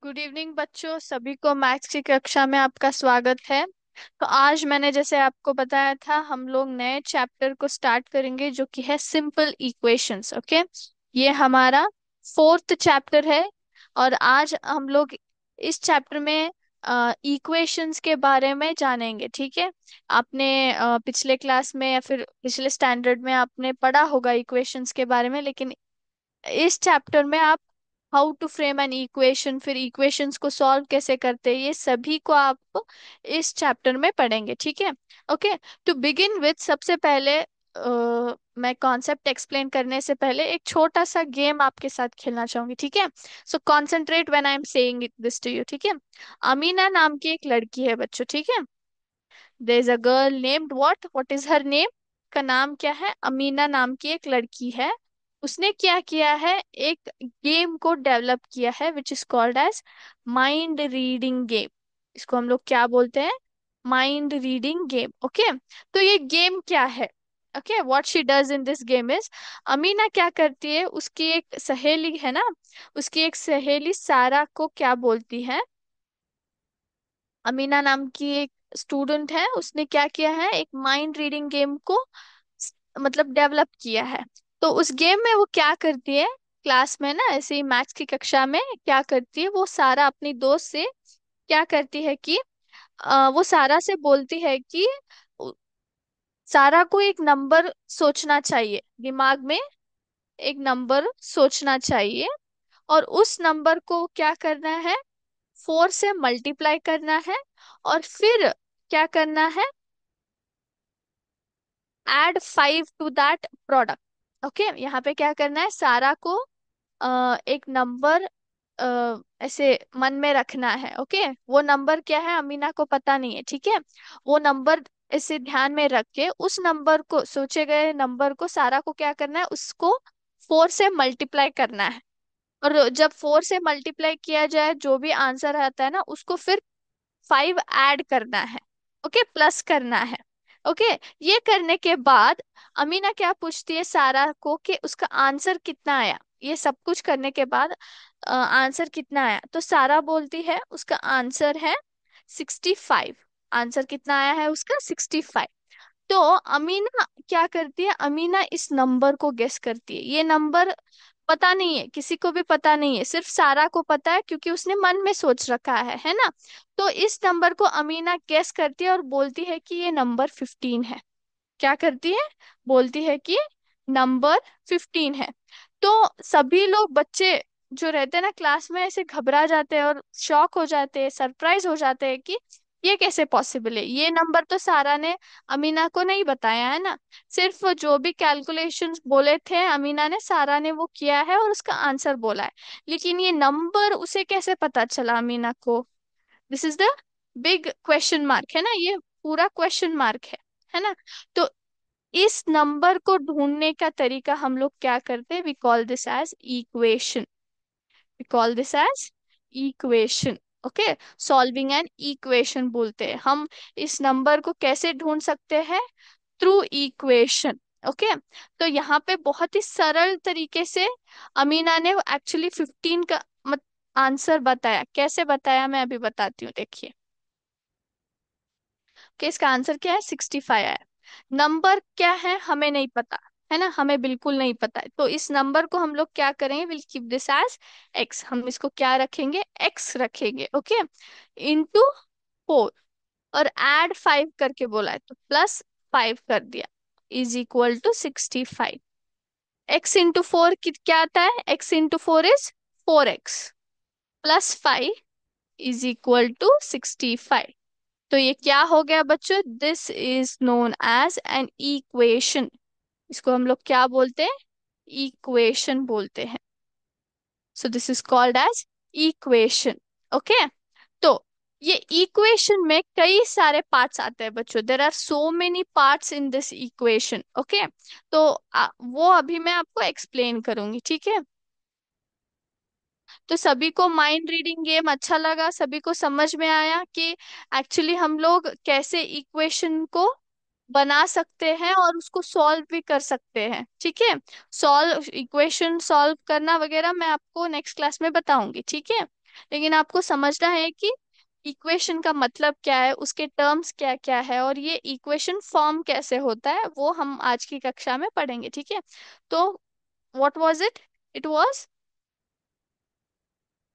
Good evening बच्चों, सभी को मैथ्स की कक्षा में आपका स्वागत है। तो आज मैंने जैसे आपको बताया था, हम लोग नए चैप्टर को स्टार्ट करेंगे जो कि है सिंपल इक्वेशंस। ओके, ये हमारा फोर्थ चैप्टर है। और आज हम लोग इस चैप्टर में इक्वेशंस के बारे में जानेंगे। ठीक है, आपने पिछले क्लास में या फिर पिछले स्टैंडर्ड में आपने पढ़ा होगा इक्वेशंस के बारे में, लेकिन इस चैप्टर में आप how to frame an equation, फिर इक्वेशंस को सॉल्व कैसे करते हैं, ये सभी को आप इस चैप्टर में पढ़ेंगे। ठीक है। ओके, टू बिगिन विथ, सबसे पहले मैं कॉन्सेप्ट एक्सप्लेन करने से पहले एक छोटा सा गेम आपके साथ खेलना चाहूंगी। ठीक है, so concentrate when I am saying this to you. ठीक है, अमीना नाम की एक लड़की है बच्चों। ठीक है, there is a girl named what is her name. का नाम क्या है? अमीना नाम की एक लड़की है। उसने क्या किया है, एक गेम को डेवलप किया है which is called as mind reading game. इसको हम लोग क्या बोलते हैं? Mind reading game. ओके, तो ये गेम क्या है? Okay, what she does in this game is, Amina क्या करती है, उसकी एक सहेली है ना, उसकी एक सहेली सारा को क्या बोलती है, अमीना नाम की एक स्टूडेंट है, उसने क्या किया है, एक माइंड रीडिंग गेम को मतलब डेवलप किया है। तो उस गेम में वो क्या करती है, क्लास में ना ऐसे ही मैथ्स की कक्षा में क्या करती है, वो सारा अपनी दोस्त से क्या करती है कि वो सारा से बोलती है कि उ- सारा को एक नंबर सोचना चाहिए, दिमाग में एक नंबर सोचना चाहिए, और उस नंबर को क्या करना है, 4 से मल्टीप्लाई करना है, और फिर क्या करना है, add 5 to that product. Okay, यहाँ पे क्या करना है, सारा को एक नंबर ऐसे मन में रखना है। ओके, वो नंबर क्या है अमीना को पता नहीं है। ठीक है, वो नंबर ऐसे ध्यान में रख के उस नंबर को, सोचे गए नंबर को, सारा को क्या करना है, उसको 4 से मल्टीप्लाई करना है। और जब 4 से मल्टीप्लाई किया जाए, जो भी आंसर आता है ना, उसको फिर 5 ऐड करना है। ओके, प्लस करना है। ओके, ये करने के बाद अमीना क्या पूछती है सारा को कि उसका आंसर कितना आया। ये सब कुछ करने के बाद आंसर कितना आया, तो सारा बोलती है उसका आंसर है 65। आंसर कितना आया है उसका? 65। तो अमीना क्या करती है, अमीना इस नंबर को गेस करती है। ये नंबर पता नहीं है, किसी को भी पता नहीं है, सिर्फ सारा को पता है क्योंकि उसने मन में सोच रखा है ना। तो इस नंबर को अमीना गेस करती है और बोलती है कि ये नंबर 15 है। क्या करती है? बोलती है कि नंबर 15 है। तो सभी लोग बच्चे जो रहते हैं ना क्लास में, ऐसे घबरा जाते हैं और शॉक हो जाते हैं, सरप्राइज हो जाते हैं कि ये कैसे पॉसिबल है, ये नंबर तो सारा ने अमीना को नहीं बताया है ना। सिर्फ जो भी कैलकुलेशंस बोले थे अमीना ने, सारा ने वो किया है और उसका आंसर बोला है, लेकिन ये नंबर उसे कैसे पता चला अमीना को? This is the big question mark है ना, ये पूरा क्वेश्चन मार्क है ना। तो इस नंबर को ढूंढने का तरीका हम लोग क्या करते हैं, we call this as equation. We call this as equation. Okay, solving an equation बोलते हैं हम। इस नंबर को कैसे ढूंढ सकते हैं? Through equation. ओके, तो यहाँ पे बहुत ही सरल तरीके से अमीना ने एक्चुअली 15 का आंसर बताया। कैसे बताया मैं अभी बताती हूँ, देखिए कि इसका आंसर क्या है, 65 है। नंबर क्या है हमें नहीं पता, है ना, हमें बिल्कुल नहीं पता है। तो इस नंबर को हम लोग क्या करेंगे, will keep this as x. हम इसको क्या रखेंगे, एक्स रखेंगे। ओके, इंटू 4, और ऐड 5 करके बोला है तो प्लस 5 कर दिया, is equal to 65। X into 4 क्या आता है, x into 4 is 4x, plus 5 is equal to 65। तो ये क्या हो गया बच्चों, this is known as an equation. इसको हम लोग क्या बोलते हैं, इक्वेशन बोलते हैं। So this is called as equation. Okay, तो ये इक्वेशन में कई सारे पार्ट्स आते हैं बच्चों, there are so many parts in this equation. Okay, तो वो अभी मैं आपको एक्सप्लेन करूंगी। ठीक है, तो सभी को माइंड रीडिंग गेम अच्छा लगा, सभी को समझ में आया कि एक्चुअली हम लोग कैसे इक्वेशन को बना सकते हैं और उसको सॉल्व भी कर सकते हैं। ठीक है, सॉल्व इक्वेशन सॉल्व करना वगैरह मैं आपको नेक्स्ट क्लास में बताऊंगी। ठीक है, लेकिन आपको समझना है कि इक्वेशन का मतलब क्या है, उसके टर्म्स क्या क्या है, और ये इक्वेशन फॉर्म कैसे होता है, वो हम आज की कक्षा में पढ़ेंगे, ठीक है। तो what was it? It was,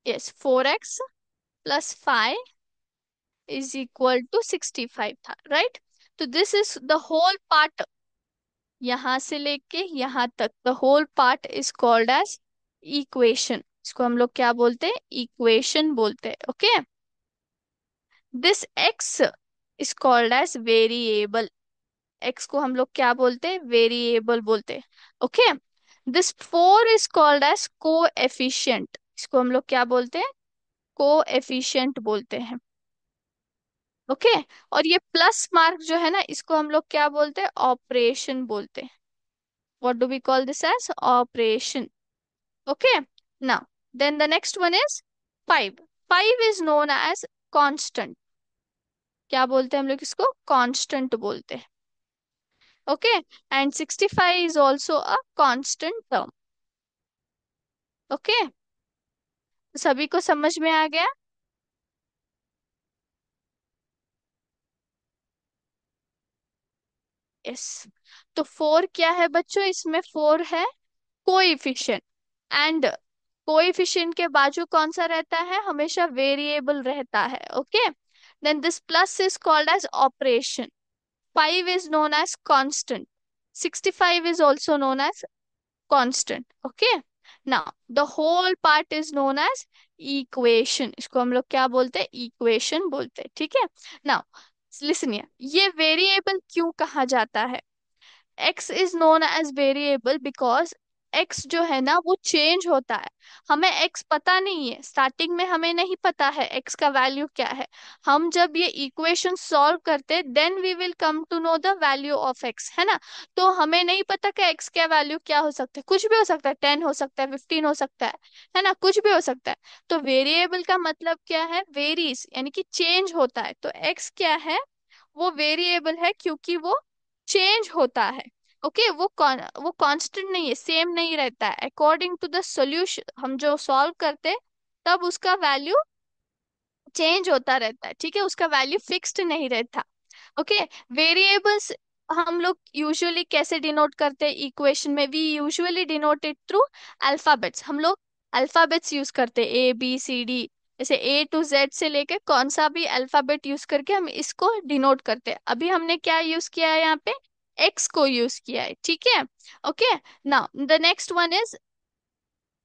yes, 4x plus 5 is equal to 65 था, राइट। तो this is the whole part, यहां से लेके यहां तक the whole part is called as equation. इसको हम लोग क्या बोलते हैं? इक्वेशन बोलते हैं, okay. This x is called as variable. x को हम लोग क्या बोलते हैं? वेरिएबल बोलते हैं, okay. This 4 is called as coefficient. इसको हम लोग क्या बोलते हैं? कोएफिशिएंट बोलते हैं, ओके। और ये प्लस मार्क जो है ना, इसको हम लोग क्या बोलते हैं? ऑपरेशन बोलते हैं। What do we call this as? Operation, okay. Now then the next one is 5. 5 is known as constant. क्या बोलते हैं हम लोग इसको? कांस्टेंट बोलते हैं, okay. And 65 is also a constant term, okay. सभी को समझ में आ गया? यस। तो 4 क्या है बच्चों? इसमें 4 है कोएफिशिएंट, एंड कोएफिशिएंट के बाजू कौन सा रहता है? हमेशा वेरिएबल रहता है, okay. Then this plus is called as operation. 5 is known as constant. 65 is also known as constant. Okay. Now, the whole part is known as equation. इसको हम लोग क्या बोलते हैं? equation बोलते हैं, ठीक है। Now, listen here. ये variable क्यों कहा जाता है? x is known as variable because x जो है ना वो चेंज होता है। हमें x पता नहीं है, स्टार्टिंग में हमें नहीं पता है x का वैल्यू क्या है। हम जब ये इक्वेशन सॉल्व करते then we will come to know the value of x, है ना। तो हमें नहीं पता कि x का वैल्यू क्या हो सकता है, कुछ भी हो सकता है, 10 हो सकता है, 15 हो सकता है ना, कुछ भी हो सकता है। तो वेरिएबल का मतलब क्या है? वेरीज, यानी कि चेंज होता है। तो x क्या है? वो वेरिएबल है क्योंकि वो चेंज होता है, ओके। वो कांस्टेंट नहीं है, सेम नहीं रहता है। अकॉर्डिंग टू द सॉल्यूशन, हम जो सॉल्व करते हैं तब उसका वैल्यू चेंज होता रहता है, ठीक है। उसका वैल्यू फिक्स्ड नहीं रहता, ओके। वेरिएबल्स हम लोग यूजुअली कैसे डिनोट करते हैं इक्वेशन में? We usually denote it through alphabets. हम लोग अल्फाबेट्स यूज करते हैं, A B C D, जैसे A to Z से लेके कौन सा भी अल्फाबेट यूज करके हम इसको डिनोट करते हैं। अभी हमने क्या यूज किया है यहाँ पे? एक्स को यूज किया है, ठीक है, okay. Now the next one is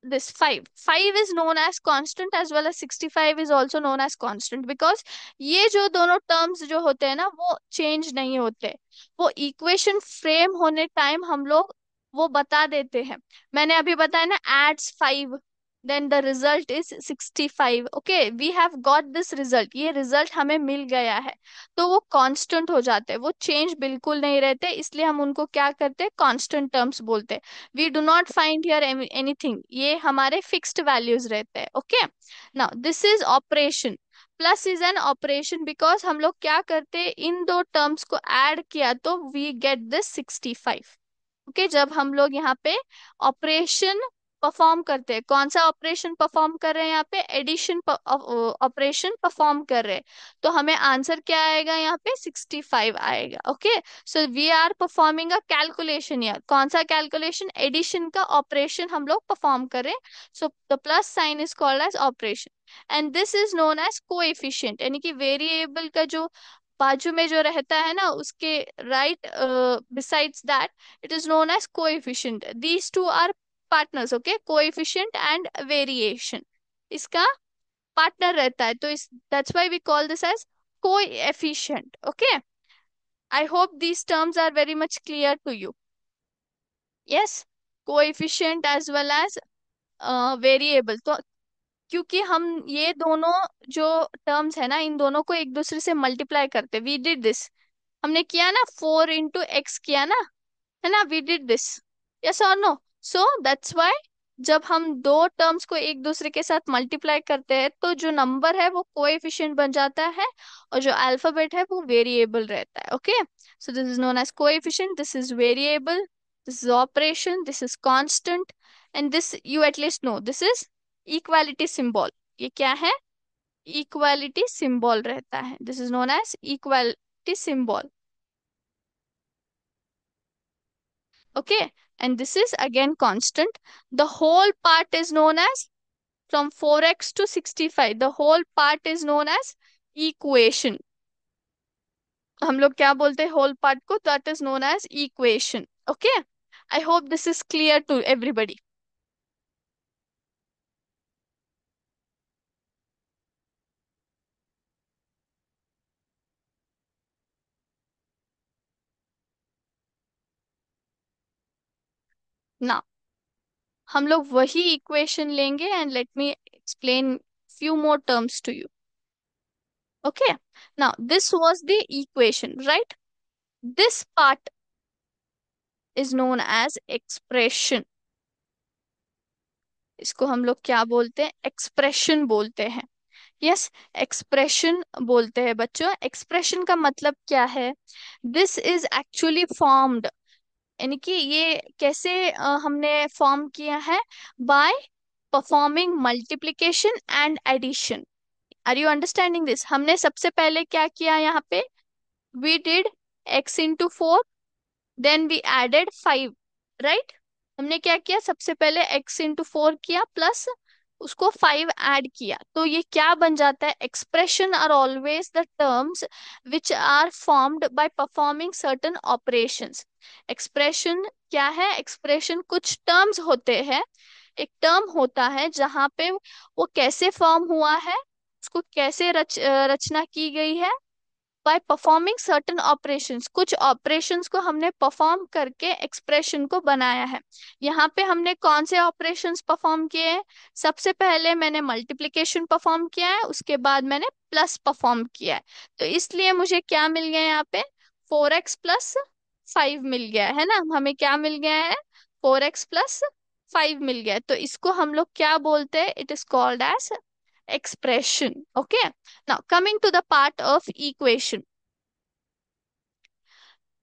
this 5 is known as constant as well as 65 is also known as constant because ये जो दोनों टर्म्स जो होते हैं ना वो चेंज नहीं होते। वो इक्वेशन फ्रेम होने टाइम हम लोग वो बता देते हैं। मैंने अभी बताया ना, adds 5 then the result is 65, okay. We have got this result, ये रिजल्ट हमें मिल गया है। तो वो कांस्टेंट हो जाते हैं, वो चेंज बिल्कुल नहीं रहते, इसलिए हम उनको क्या करते हैं? कांस्टेंट टर्म्स बोलते हैं। We do not find here anything, ये हमारे फिक्स्ड वैल्यूज रहते हैं, okay. Now this is operation. Plus is an operation because हम लोग क्या करते हैं? इन दो टर्म्स को ऐड किया तो वी गेट दिस 65, ओके। जब हम लोग यहाँ पे ऑपरेशन परफॉर्म करते हैं, कौन सा ऑपरेशन परफॉर्म कर रहे हैं? यहाँ पे एडिशन ऑपरेशन परफॉर्म कर रहे हैं, तो हमें आंसर क्या आएगा? यहाँ पे 65 आएगा, okay. So we are performing a calculation. यार कौन सा कैलकुलेशन? एडिशन का ऑपरेशन हम लोग परफॉर्म कर रहे हैं। So the plus sign is called as operation, and this is known as coefficient, यानी कि वेरिएबल का जो बाजू में जो रहता है ना उसके right besides that, it is known as coefficient. These two are partners, okay, coefficient and variation इसका पार्टनर रहता है, तो इस that's why we call this as coefficient, okay. I hope these terms are very much clear to you. Yes, coefficient as well as variable। तो क्योंकि हम ये दोनों जो टर्म्स है ना, इन दोनों को एक दूसरे से मल्टीप्लाई करते, वी डिड दिस, हमने किया ना, 4 into x किया ना, है ना, वी डिड दिस, यस और नो। सो दैट्स व्हाई जब हम दो टर्म्स को एक दूसरे के साथ मल्टीप्लाई करते हैं तो जो नंबर है वो कोएफिशिएंट बन जाता है, और जो अल्फाबेट है वो वेरिएबल रहता है, okay. So this is known as coefficient, this is variable, this is operation, this is constant, and this you at least know, this is equality symbol, ये क्या है? इक्वालिटी सिंबल रहता है, this is known as equality symbol. Okay, and this is again constant. The whole part is known as from 4x to 65, the whole part is known as equation। हम लोग क्या बोलते हैं होल पार्ट को? That is known as equation. Okay, I hope this is clear to everybody. ना, हम लोग वही इक्वेशन लेंगे and let me explain few more terms to you. Okay, now this was the equation, right? This part is known as expression। इसको हम लोग क्या बोलते हैं? एक्सप्रेशन बोलते हैं। यस, एक्सप्रेशन बोलते हैं बच्चों। एक्सप्रेशन का मतलब क्या है? दिस इज एक्चुअली फॉर्म्ड, यानी कि ये कैसे हमने फॉर्म किया है? By performing multiplication and addition. Are you understanding this? हमने सबसे पहले क्या किया यहाँ पे? We did x into 4, then we added 5, right? हमने क्या किया? सबसे पहले x इंटू 4 किया, प्लस उसको 5 ऐड किया, तो ये क्या बन जाता है? Expression are always the terms which are formed by performing certain operations. Expression क्या है? एक्सप्रेशन कुछ टर्म्स होते हैं, एक टर्म होता है जहां पे वो कैसे फॉर्म हुआ है, उसको कैसे रचना की गई है? बाय परफॉर्मिंग सर्टेन ऑपरेशंस, कुछ ऑपरेशंस को हमने परफॉर्म करके एक्सप्रेशन को बनाया है। यहाँ पे हमने कौन से ऑपरेशंस परफॉर्म किए हैं? सबसे पहले मैंने मल्टीप्लिकेशन परफॉर्म किया है, उसके बाद मैंने प्लस परफॉर्म किया है। तो इसलिए मुझे क्या मिल गया यहाँ पे? 4x+5 मिल गया है ना? हमें क्या मिल गया है? 4x+5 मिल गया है। तो इसको हम लोग क्या बोलते हैं? It is called as expression। okay, now coming to the part of equation,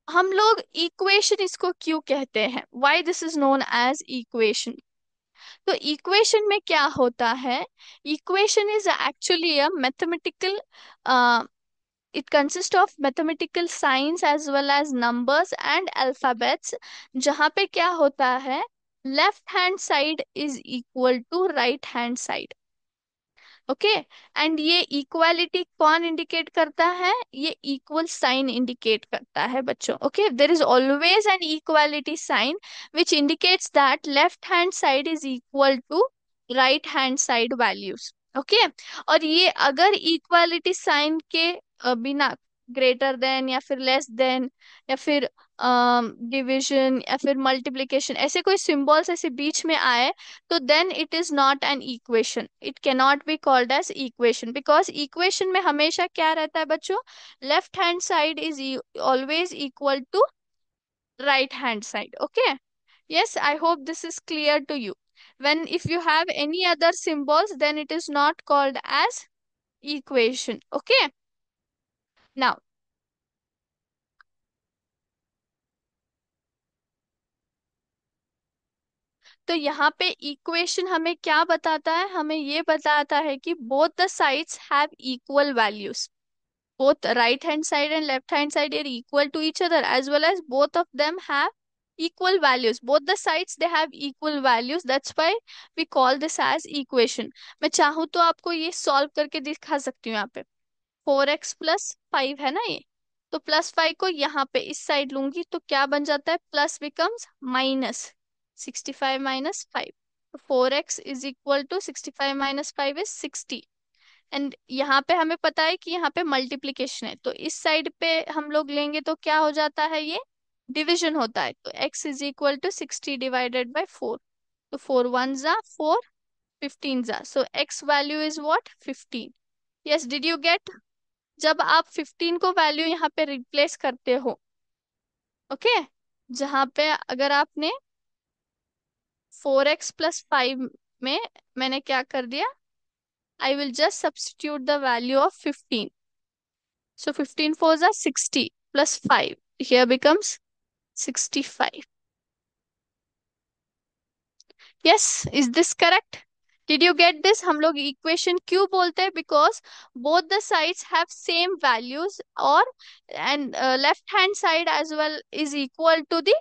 हम लोग इक्वेशन इसको क्यों कहते हैं? why this is known as equation? तो इक्वेशन में क्या होता है? Equation is actually a mathematical, it consists of mathematical signs as well as numbers and alphabets, जहाँ पे क्या होता है? Left hand side is equal to right hand side. Okay, and ये इक्वालिटी कौन इंडिकेट करता है? ये इक्वल साइन इंडिकेट करता है बच्चों। Okay, there is always an equality sign which indicates that left hand side is equal to right hand side values. Okay, और ये अगर इक्वालिटी साइन के बिना, ग्रेटर देन या फिर लेस देन या फिर डिविजन या फिर मल्टीप्लिकेशन, ऐसे कोई सिंबल्स ऐसे बीच में आए, तो then it is not an equation, it can not be called as equation. Because equation में हमेशा क्या रहता है बच्चों? Left hand side is always equal to right hand side. Okay, yes, I hope this is clear to you. When if you have any other symbols, then it is not called as equation। okay, now तो यहाँ पे equation हमें क्या बताता है? हमें ये बताता है कि both the sides have equal values, both right hand side and left hand side are equal to each other, as well as both of them have equal values, both the sides they have equal values, that's why we call this as equation। मैं चाहूँ तो आपको ये solve करके दिखा सकती हूँ। यहाँ पे 4x+5 है ना ये, तो +5 को यहाँ पे इस साइड लूंगी तो क्या बन जाता है? प्लस बिकम्स माइनस, 65 - 5, तो 4x इज इक्वल टू 65 - 5 इज 60। एंड यहाँ पे हमें पता है कि यहाँ पे मल्टीप्लिकेशन है, तो इस साइड पे हम लोग लेंगे तो क्या हो जाता है? ये डिवीजन होता है, तो x इज इक्वल टू 60 / 4, तो 4 × 1 = 4, 15 सो x value is what? 15। Yes, did you gate? जब आप 15 को वैल्यू यहाँ पे रिप्लेस करते हो, ओके, जहाँ पे अगर आपने 4x+5 में मैंने क्या कर दिया? I will just substitute the value of 15. So 15 fours are 60 plus 5. Here becomes 65. Yes, is this correct? Did you get this? हम लोग इक्वेशन क्यों बोलते हैं? Because both the sides have same values, और and left hand side as well is equal to the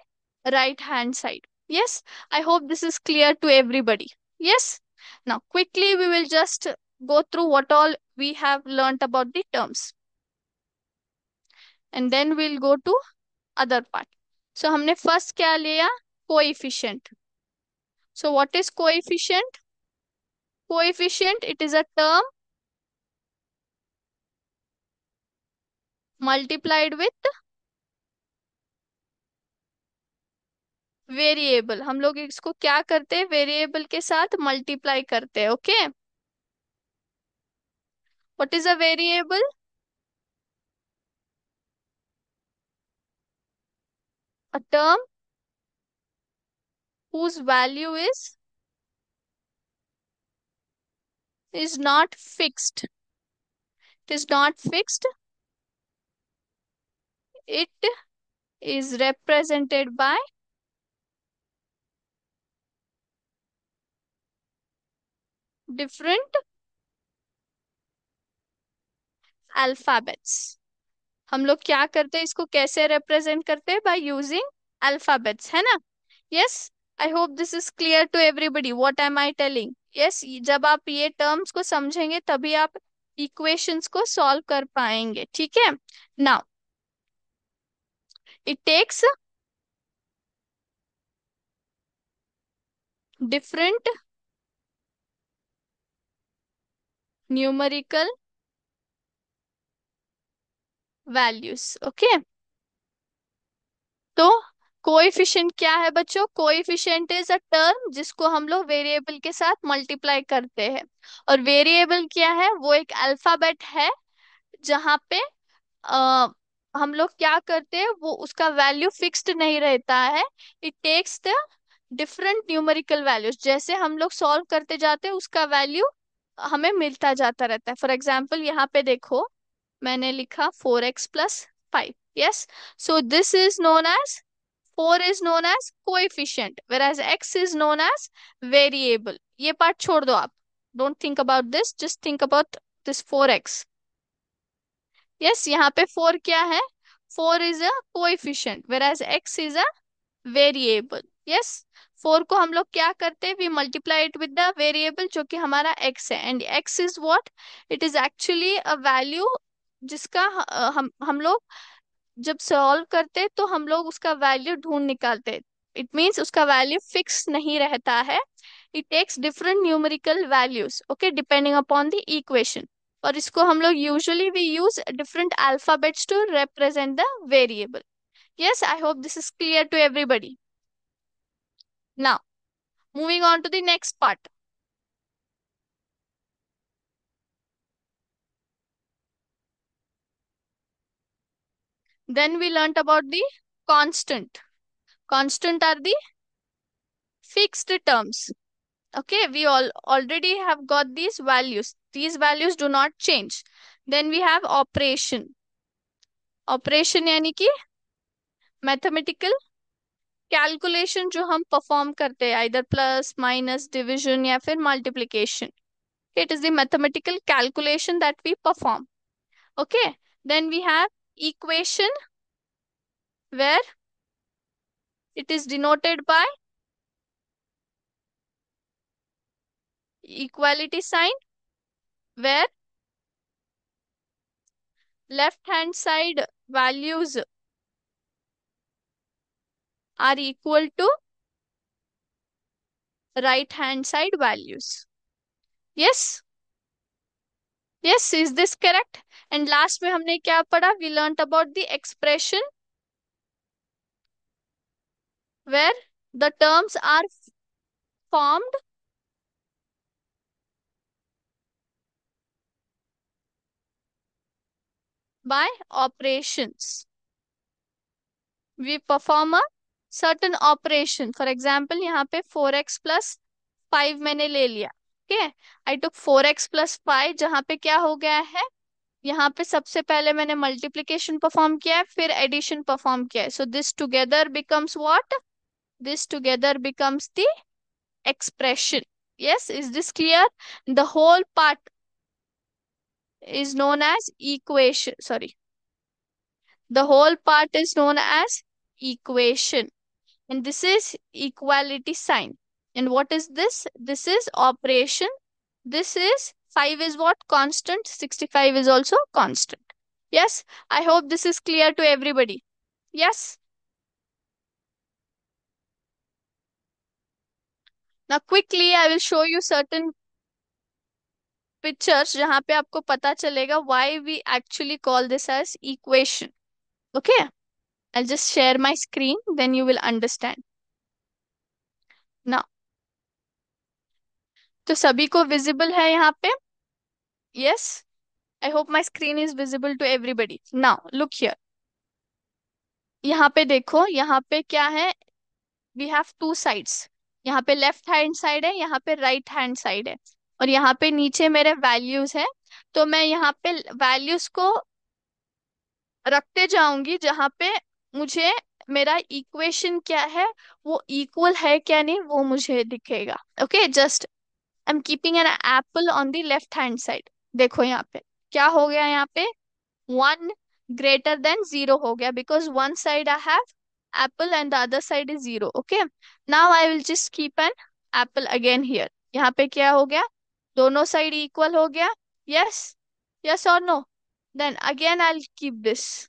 right hand side. Yes, I hope this is clear to everybody. Yes, now quickly we will just go through what all we have learnt about the terms, and then we'll go to other part. So हमने first क्या लिया? Coefficient. So what is coefficient? Coefficient, it is a term multiplied with variable. हम लोग इसको क्या करते हैं? Variable के साथ मल्टीप्लाई करते हैं। Okay, what is a variable? A term whose value is not fixed. It is not fixed. It is represented by different alphabets. हम लोग क्या करते हैं? इसको कैसे रिप्रेजेंट करते हैं? बाय यूजिंग अल्फाबेट्स, है ना? Yes, I hope this is clear to everybody what am I telling. Yes, जब आप ये टर्म्स को समझेंगे तभी आप इक्वेशंस को सॉल्व कर पाएंगे। ठीक है, now it takes different numerical values. Okay, तो कोएफिशिएंट क्या है बच्चों? कोएफिशिएंट इज अ टर्म जिसको हम लोग वेरिएबल के साथ मल्टीप्लाई करते हैं। और वेरिएबल क्या है? वो एक अल्फाबेट है जहाँ पे आ, हम लोग क्या करते हैं, वो उसका वैल्यू फिक्स्ड नहीं रहता है। It takes the different numerical values. जैसे हम लोग सॉल्व करते जाते हैं उसका वैल्यू हमें मिलता जाता रहता है। फॉर एग्जाम्पल यहाँ पे देखो, मैंने लिखा 4x+5। Yes, so this is known as 4 is known as coefficient, whereas x is known as variable. ये पार्ट छोड़ दो आप, don't think about this, just think about this 4x. yes, यहाँ पे 4 क्या है? 4 is a coefficient whereas x is a variable. yes, 4 को हम लोग क्या करते हैं? we multiply it with the variable जो कि हमारा x है, and x is what? it is actually a value जिसका हम लोग जब सॉल्व करते तो हम लोग उसका वैल्यू ढूंढ निकालते। इट मीन्स उसका वैल्यू फिक्स नहीं रहता है। It takes different numerical values, okay, depending upon the equation. और इसको हम लोग usually we use different alphabets to represent the variable. Yes, I hope this is clear to everybody. Now moving on to the next part, then we learnt about the constant. Constant are the fixed terms. Okay, we all already have got these values. These values do not change. Then we have operation. Operation यानी कि mathematical calculation जो हम perform करते हैं, either plus minus division या फिर multiplication. It is the mathematical calculation that we perform. Okay, then we have equation where it is denoted by equality sign, where left hand side values are equal to right hand side values. Yes, yes, is this correct? And last में हमने क्या पढ़ा? We learnt about the expression where the terms are formed by operations. We perform a certain operation. For example, यहाँ पे 4x+5 मैंने ले लिया। Okay, I took 4x+5, जहाँ पे क्या हो गया है? यहाँ पे सबसे पहले मैंने मल्टीप्लिकेशन परफॉर्म किया है, फिर एडिशन परफॉर्म किया है। So this together becomes what? This together becomes the expression. Yes, is this clear? The whole part is known as equation. Sorry, the whole part is known as equation. And this is equality sign. And what is this? This is operation. This is 5 is what? Constant. 65 is also constant. Yes, I hope this is clear to everybody. Yes. Now quickly I will show you certain pictures जहाँ पे आपको पता चलेगा why we actually call this as equation. Okay, I'll just share my screen, then you will understand. Now, तो सभी को visible है यहाँ पे? Yes. I hope my screen is visible to everybody. Now, look here. यहाँ पे देखो, यहाँ पे क्या है? We have two sides. यहाँ पे लेफ्ट हैंड साइड है, यहाँ पे राइट हैंड साइड है, और यहाँ पे नीचे मेरे वैल्यूज है। तो मैं यहाँ पे वैल्यूज को रखते जाऊंगी जहाँ पे मुझे मेरा इक्वेशन क्या है, वो इक्वल है क्या नहीं, वो मुझे दिखेगा। Okay, just I am keeping an apple on the left hand side. देखो यहाँ पे क्या हो गया, यहाँ पे 1 greater than 0 हो गया, because one side I have apple and the other side is 0. Okay, now I will just keep an apple again here. यहाँ पे क्या हो गया, दोनों साइड इक्वल हो गया। yes, yes or no? Then again I'll keep this।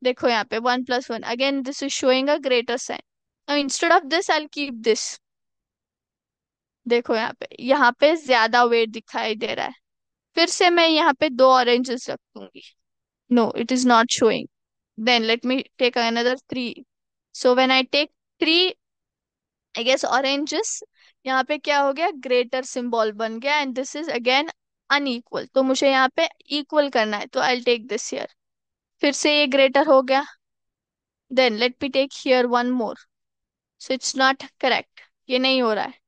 देखो यहाँ पे 1 + 1, again this is showing a greater sign। now instead of this I'll keep this। देखो यहाँ पे ज्यादा वेट दिखाई दे रहा है। फिर से मैं यहाँ पे 2 ऑरेंजेस रख दूंगी। no, it is not showing। then let me take another 3। so when I take 3, I guess oranges, यहाँ पे क्या हो गया, ग्रेटर सिंबल बन गया, and this is again unequal. तो मुझे यहाँ पे इक्वल करना है, तो आई टेक दिस हियर। फिर से ये ग्रेटर हो गया। Then let me take here one more. So it's not correct, ये नहीं हो रहा है।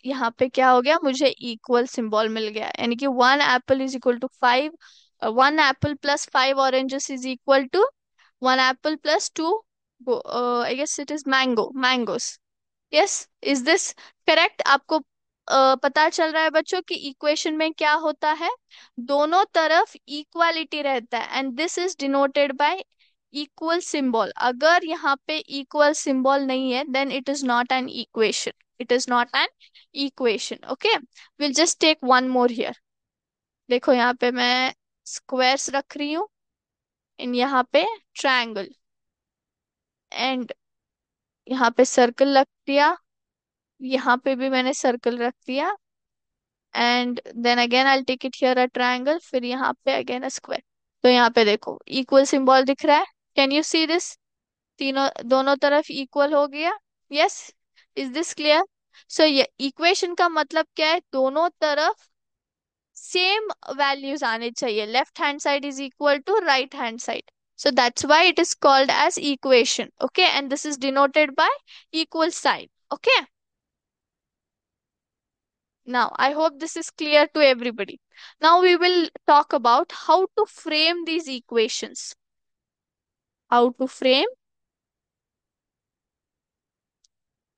यहाँ पे क्या हो गया, मुझे इक्वल सिंबल मिल गया, यानी कि 1 apple = 5। 1 apple + 5 oranges is equal to 1 apple + 2, I guess it is mangoes। Yes, is this correct? आपको पता चल रहा है बच्चों कि इक्वेशन में क्या होता है, दोनों तरफ इक्वालिटी रहता है, and this is denoted by equal symbol. अगर यहाँ पे इक्वल सिंबल नहीं है, then it is not an equation. It is not an equation. Okay, will just take one more here. देखो यहाँ पे मैं स्क्वायर्स रख रही हूँ, इन यहाँ पे ट्रायंगल, एंड यहाँ पे सर्कल रख दिया, यहाँ पे भी मैंने सर्कल रख दिया, and then again I take it here a triangle, फिर यहाँ पे अगेन अ स्क्वायर। तो यहाँ पे देखो इक्वल सिंबल दिख रहा है। Can you see this? तीनों दोनों तरफ इक्वल हो गया। Yes, is this clear? So ये इक्वेशन का मतलब क्या है, दोनों तरफ सेम वैल्यूज आने चाहिए। Left hand side is equal to right hand side, so that's why it is called as equation। okay, and this is denoted by equal sign। okay, now, I hope this is clear to everybody. Now we will talk about how to frame these equations. How to frame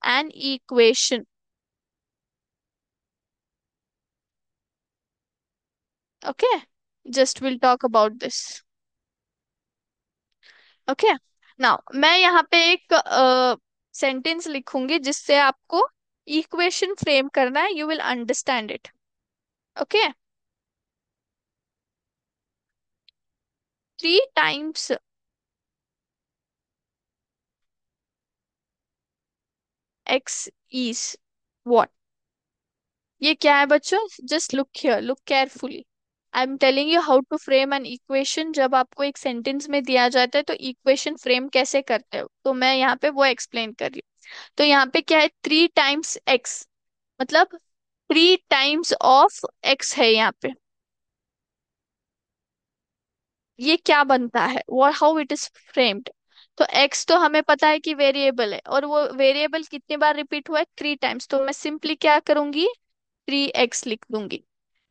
an equation. Okay, just we'll talk about this. Okay, now मैं यहाँ पे एक sentence लिखूंगी जिससे आपको equation frame करना है। You will understand it. Okay, 3 times x is what? ये क्या है बच्चों? Just look here, look carefully. I am telling you how to frame an equation. जब आपको एक सेंटेंस में दिया जाता है तो इक्वेशन फ्रेम कैसे करते हो, तो मैं यहाँ पे वो एक्सप्लेन कर रही हूँ। तो यहाँ पे क्या है, 3 times x, मतलब 3 times of x है यहाँ पे। ये क्या बनता है, वो हाउ इट इज फ्रेम्ड? तो x तो हमें पता है कि वेरिएबल है, और वो वेरिएबल कितनी बार रिपीट हुआ है, 3 times। तो मैं सिंपली क्या करूंगी, 3x लिख दूंगी।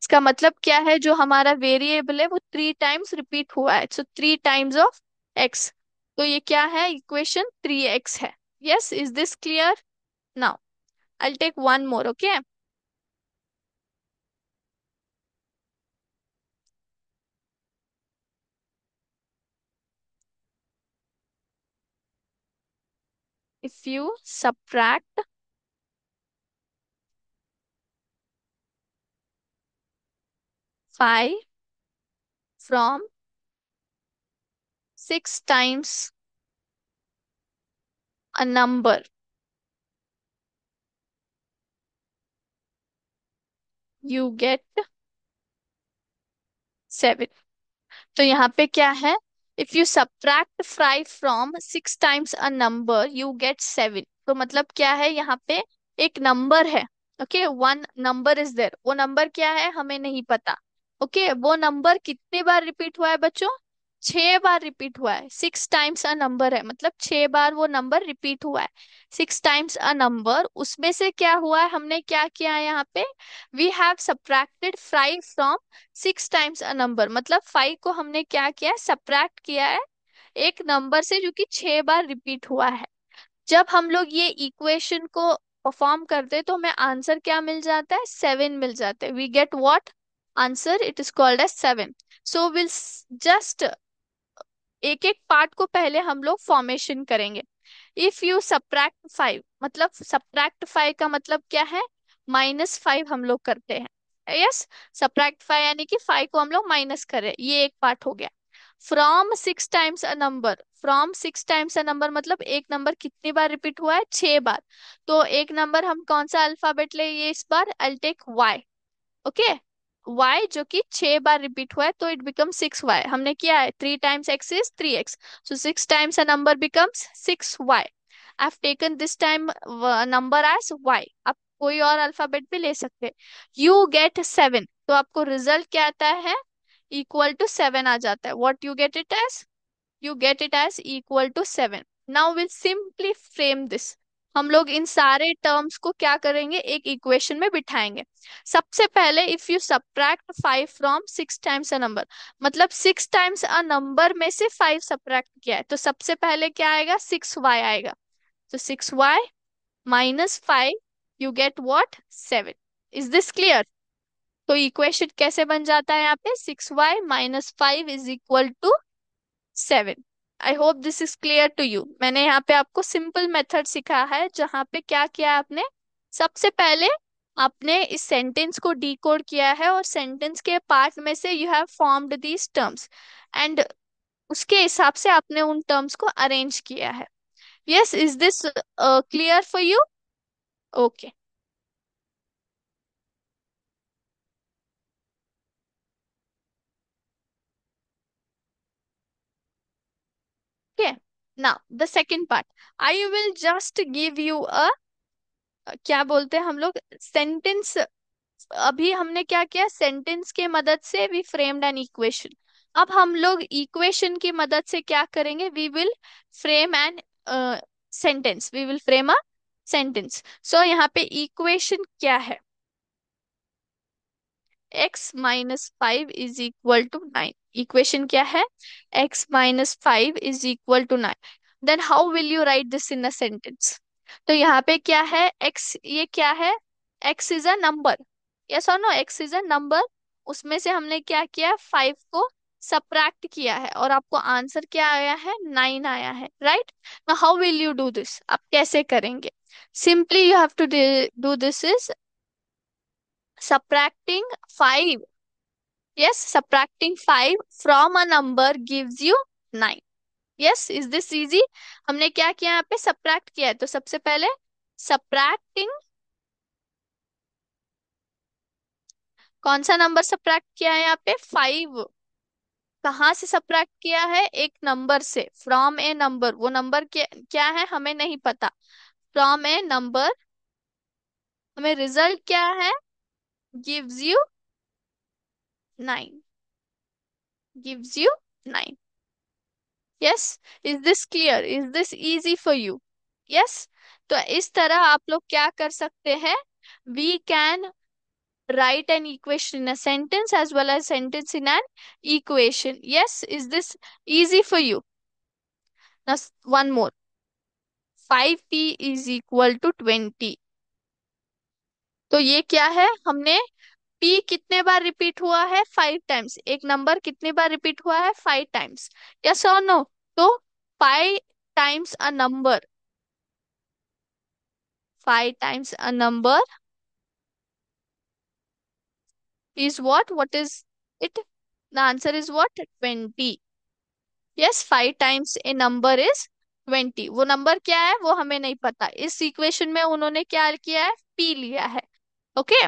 इसका मतलब क्या है, जो हमारा वेरिएबल है वो 3 times रिपीट हुआ है, सो 3 times of x। तो ये क्या है, इक्वेशन 3x है। Yes, is this clear? Now I'll take one more, okay? If you subtract 5 from 6 times a number, you get 7. तो यहाँ पे क्या है? If you subtract 5 from 6 times a number you get 7। तो मतलब क्या है यहाँ पे? एक नंबर है, okay, one number is there. वो नंबर क्या है हमें नहीं पता। ओके, वो नंबर कितनी बार रिपीट हुआ है बच्चों? 6 बार रिपीट हुआ है। 6 टाइम्स अ नंबर है, मतलब 6 बार वो नंबर रिपीट हुआ है। 6 टाइम्स अ नंबर, उसमें से क्या हुआ है, हमने क्या किया है यहाँ पे? We have subtracted 5 from 6 times a number, मतलब 5 को हमने क्या किया है? सब्ट्रैक्ट किया है एक नंबर से जो कि 6 बार रिपीट हुआ है। जब हम लोग ये इक्वेशन को परफॉर्म करते हैं तो हमें आंसर क्या मिल जाता है? 7 मिल जाता है। We get what answer? It is called as 7। So will just एक एक पार्ट को पहले हम लोग फॉर्मेशन करेंगे। इफ यू सब्ट्रैक्ट 5, मतलब सब्ट्रैक्ट 5 का मतलब क्या है? -5 हम लोग करते हैं। यस, सब्ट्रैक्ट 5 यानी कि 5 को हम लोग माइनस कर रहे हैं, ये एक पार्ट हो गया। From 6 times a number, from 6 times a number मतलब एक नंबर कितनी बार रिपीट हुआ है? 6 बार। तो एक नंबर हम कौन सा अल्फाबेट ले ये इस बार? I take Y. Okay, y जो कि 6 बार रिपीट हुआ है तो इट बिकम 6y। हमने किया है 3 times x is 3x, so 6 times a number becomes 6y। I have taken this time number as y। आप कोई और अल्फाबेट भी ले सकते हैं। यू गेट 7, तो आपको रिजल्ट क्या आता है? इक्वल टू 7 आ जाता है। What you get it as? you get it as equal to 7। now we'll simply frame this। हम लोग इन सारे टर्म्स को क्या करेंगे? एक इक्वेशन में बिठाएंगे। सबसे पहले if you subtract 5 from 6 times a number, मतलब 6 टाइम्स अ नंबर में से 5 सब्ट्रैक्ट किया है तो सबसे पहले क्या आएगा? 6y आएगा। तो 6y minus 5, you get what? 7। Is this clear? तो इक्वेशन कैसे बन जाता है यहाँ पे? 6y - 5 is equal to 7। I hope this is clear to you. मैंने यहाँ पे आपको सिंपल मेथड सिखाया है जहाँ पे क्या किया है आपने? सबसे पहले आपने इस सेंटेंस को डिकोड किया है और सेंटेंस के पार्ट में से you have formed these terms and उसके हिसाब से आपने उन टर्म्स को अरेंज किया है। Yes, is this clear for you? Okay. Okay, now the second part, I will just give you अ क्या बोलते हैं हम लोग, सेंटेंस। अभी हमने क्या किया? सेंटेंस के मदद से वी फ्रेम्ड एन इक्वेशन। अब हम लोग इक्वेशन की मदद से क्या करेंगे? We will frame an sentence, we will frame a sentence. So यहाँ पे इक्वेशन क्या है? x - 5 is equal to 9। Equation क्या है? x - 5 is equal to 9। Then how will you write this in a sentence? तो यहाँ पे क्या है? x, ये क्या है? x is a number. Yes और no? x is a number. उसमें से हमने क्या किया? 5 को सब्ट्रैक्ट किया है और आपको आंसर क्या आया है? 9 आया है, right? How will you do this? आप कैसे करेंगे? Simply you have to do this is subtracting 5। Yes, subtracting 5 from a number gives you 9। Yes, is this easy? हमने क्या किया यहाँ पे? सब्ट्रैक्ट किया है तो सबसे पहले सब्ट्रैक्टिंग, कौन सा नंबर सब्ट्रैक्ट किया है यहाँ पे? 5। कहाँ से सब्ट्रैक्ट किया है? एक नंबर से, फ्रॉम ए नंबर। वो नंबर क्या है हमें नहीं पता। फ्रॉम ए नंबर, हमें रिजल्ट क्या है? Gives you 9, gives you 9। Yes, is this clear? Is this easy for you? Yes, तो इस तरह आप लोग क्या कर सकते हैं? We can write an equation in a sentence as well as sentence in an equation। yes, is this easy for you? Now one more, 5p is equal to 20। तो ये क्या है, हमने पी कितने बार रिपीट हुआ है, 5 टाइम्स। एक number कितनी बार रिपीट हुआ है, 5 टाइम्स। यस और नो? तो 5 times a number, 5 times a number is what is it? The answer is what? 20. Yes, 5 times a number is 20। वो नंबर क्या है वो हमें नहीं पता, इस इक्वेशन में उन्होंने क्या किया है, पी लिया है। Okay.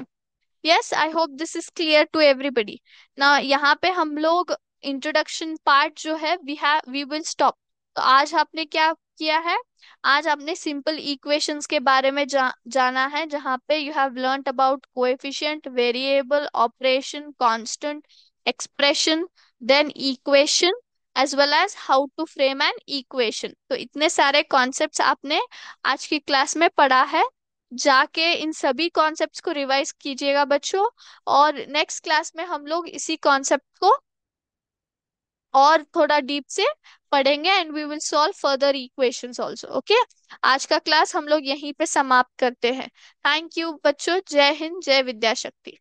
Yes, I hope this is clear to everybody ना। यहाँ पे हम लोग इंट्रोडक्शन पार्ट जो है वी विल स्टॉप। तो आज आपने क्या किया है, आज आपने सिंपल इक्वेशंस के बारे में जाना है, जहाँ पे you have learned about coefficient, variable, operation, constant, expression, then equation, as well as how to frame an equation. तो इतने सारे कॉन्सेप्ट्स आपने आज की क्लास में पढ़ा है। जाके इन सभी कॉन्सेप्ट्स को रिवाइज कीजिएगा बच्चों, और नेक्स्ट क्लास में हम लोग इसी कॉन्सेप्ट को और थोड़ा डीप से पढ़ेंगे, and we will solve further equations also. Okay, आज का क्लास हम लोग यहीं पे समाप्त करते हैं। थैंक यू बच्चों, जय हिंद, जय विद्या शक्ति।